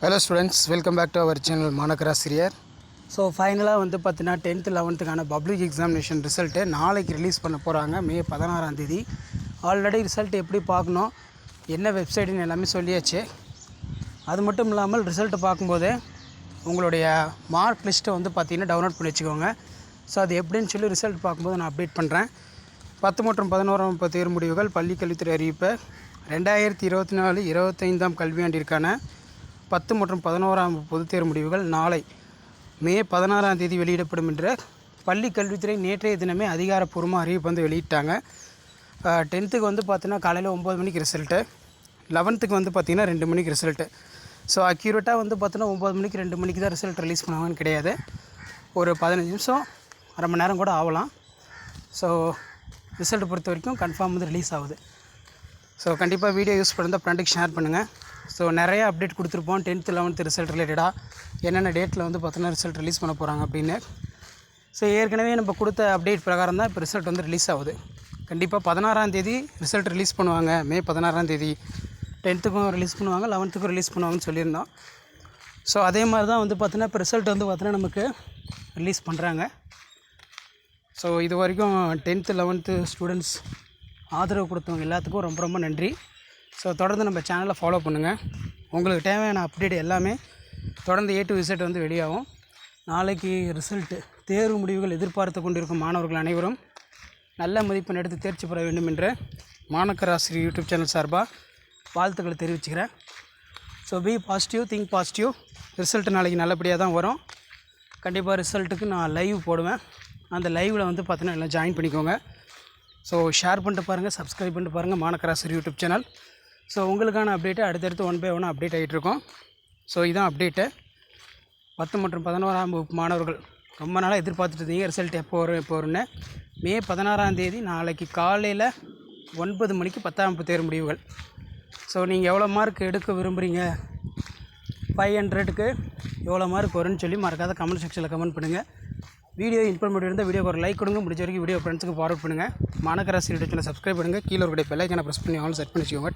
Hello students, welcome back to our channel மாணக்கராசிரியர். So ஃபைனலாக வந்து பார்த்தீங்கன்னா 10th 11th public examination result நாளைக்கு ரிலீஸ் பண்ண போகிறாங்க. மே 16 ஆல்ரெடி ரிசல்ட் எப்படி பார்க்கணும், என்ன வெப்சைட்டுன்னு எல்லாமே சொல்லியாச்சு. அது மட்டும் இல்லாமல் ரிசல்ட்டு பார்க்கும்போது உங்களுடைய மார்க் லிஸ்ட்டை வந்து பார்த்திங்கன்னா டவுன்லோட் பண்ணி வச்சுக்கோங்க. ஸோ அது எப்படின்னு சொல்லி ரிசல்ட் பார்க்கும்போது நான் அப்டேட் பண்ணுறேன். 10 மற்றும் 11ஆம் வகுப்பு தேர்வு முடிவுகள் பள்ளிக் கல்வித்துறை அறிவிப்பை 2024-25 கல்வியாண்டிற்கான 10 மற்றும் 11ஆம் பொதுத் தேர்வு முடிவுகள் நாளை மே 16 வெளியிடப்படும் என்ற பள்ளி கல்வித்துறை நேற்றைய தினமே அதிகாரப்பூர்வமாக அறிவிப்பு வந்து வெளியிட்டாங்க. 10th வந்து பார்த்தீங்கன்னா காலையில் 9 மணிக்கு ரிசல்ட்டு, 11th வந்து பார்த்திங்கன்னா 2 மணிக்கு ரிசல்ட்டு. ஸோ அக்யூரேட்டாக வந்து பார்த்தீங்கன்னா 9 மணிக்கு 2 மணிக்கு தான் ரிசல்ட் ரிலீஸ் பண்ணுவாங்கன்னு கிடையாது. ஒரு 15 நிமிஷம் அரை மணி நேரம் கூட ஆகலாம். ஸோ ரிசல்ட் பொறுத்த வரைக்கும் கன்ஃபார்ம் வந்து ரிலீஸ் ஆகுது. ஸோ கண்டிப்பாக வீடியோ யூஸ் பண்ணுறதா ஃப்ரெண்டுக்கு ஷேர் பண்ணுங்கள். ஸோ நிறையா அப்டேட் கொடுத்துருப்போம் 10th 11th ரிசல்ட் ரிலேட்டடாக என்னென்ன டேட்டில் வந்து பார்த்தீங்கன்னா ரிசல்ட் ரிலீஸ் பண்ண போகிறாங்க அப்படின்னு. ஸோ ஏற்கனவே நம்ம கொடுத்த அப்டேட் பிரகாரம் தான் இப்போ ரிசல்ட் வந்து ரிலீஸ் ஆகுது. கண்டிப்பாக 16 ரிசல்ட் ரிலீஸ் பண்ணுவாங்க. மே 16 10th ரிலீஸ் பண்ணுவாங்க, 11th ரிலீஸ் பண்ணுவாங்கன்னு சொல்லியிருந்தோம். ஸோ அதே மாதிரி தான் வந்து பார்த்தீங்கன்னா இப்போ ரிசல்ட் வந்து பார்த்தீங்கன்னா நமக்கு ரிலீஸ் பண்ணுறாங்க. ஸோ இது வரைக்கும் 10th 11th ஸ்டூடெண்ட்ஸ் ஆதரவு கொடுத்தவங்க எல்லாத்துக்கும் ரொம்ப ரொம்ப நன்றி. ஸோ தொடர்ந்து நம்ம சேனலை ஃபாலோ பண்ணுங்கள். உங்களுக்கு தேவையான அப்டேட் எல்லாமே தொடர்ந்து A to Z வந்து வெளியாகும். நாளைக்கு ரிசல்ட்டு தேர்வு முடிவுகள் எதிர்பார்த்து கொண்டிருக்கும் மாணவர்கள் அனைவரும் நல்ல மதிப்பெண் எடுத்து தேர்ச்சி பெற வேண்டும் என்ற மாணக்கராசிரியர் யூடியூப் சேனல் சார்பாக வாழ்த்துக்களை தெரிவிச்சுக்கிறேன். So be positive, think positive. Result நாளைக்கு நல்லபடியாக தான் வரும். கண்டிப்பாக ரிசல்ட்டுக்கு நான் லைவ் போடுவேன். அந்த லைவில் வந்து பார்த்தீங்கன்னா எல்லாம் ஜாயின் பண்ணிக்கோங்க. ஸோ ஷேர் பண்ணிட்டு பாருங்கள், சப்ஸ்கிரைப் பண்ணிட்டு பாருங்கள் மாணக்கராசிரியர் யூடியூப் சேனல். ஸோ உங்களுக்கான அப்டேட்டை அடுத்தடுத்து 1 by 1 அப்டேட் ஆகிட்டுருக்கோம். ஸோ இதுதான் அப்டேட்டு. 10 மற்றும் 11ஆம் வகுப்பு மாணவர்கள் ரொம்ப நாளாக எதிர்பார்த்துட்டு இருந்தீங்க ரிசல்ட் எப்போ வரும்னு. மே 16 நாளைக்கு காலையில் 9 மணிக்கு 10ஆம் வகுப்பு தேர்வு முடிவுகள். ஸோ நீங்கள் எவ்வளோ மார்க் எடுக்க விரும்புகிறீங்க, 500க்கு எவ்வளோ மார்க் வரும்னு சொல்லி மறக்காத கமெண்ட் செக்ஷனில் கமெண்ட் பண்ணுங்கள். வீடியோ இன்ஃபர்மேட்டிவ் இருந்தால் வீடியோக்கு ஒரு லைக் கொடுங்க. முடிஞ்ச வரைக்கும் வீடியோ ஃப்ரெண்ட்ஸுக்கு ஃபார்வர்ட் பண்ணுங்கள். மாணக்கராசிரியர் யூடியூப் சேனல் சப்ஸ்கிரைப் பண்ணுங்கள். கீழே ஒரு பெல் ஐக்கானை ப்ரெஸ் பண்ணி ஆல் செட் பண்ணி வச்சுக்கோங்க.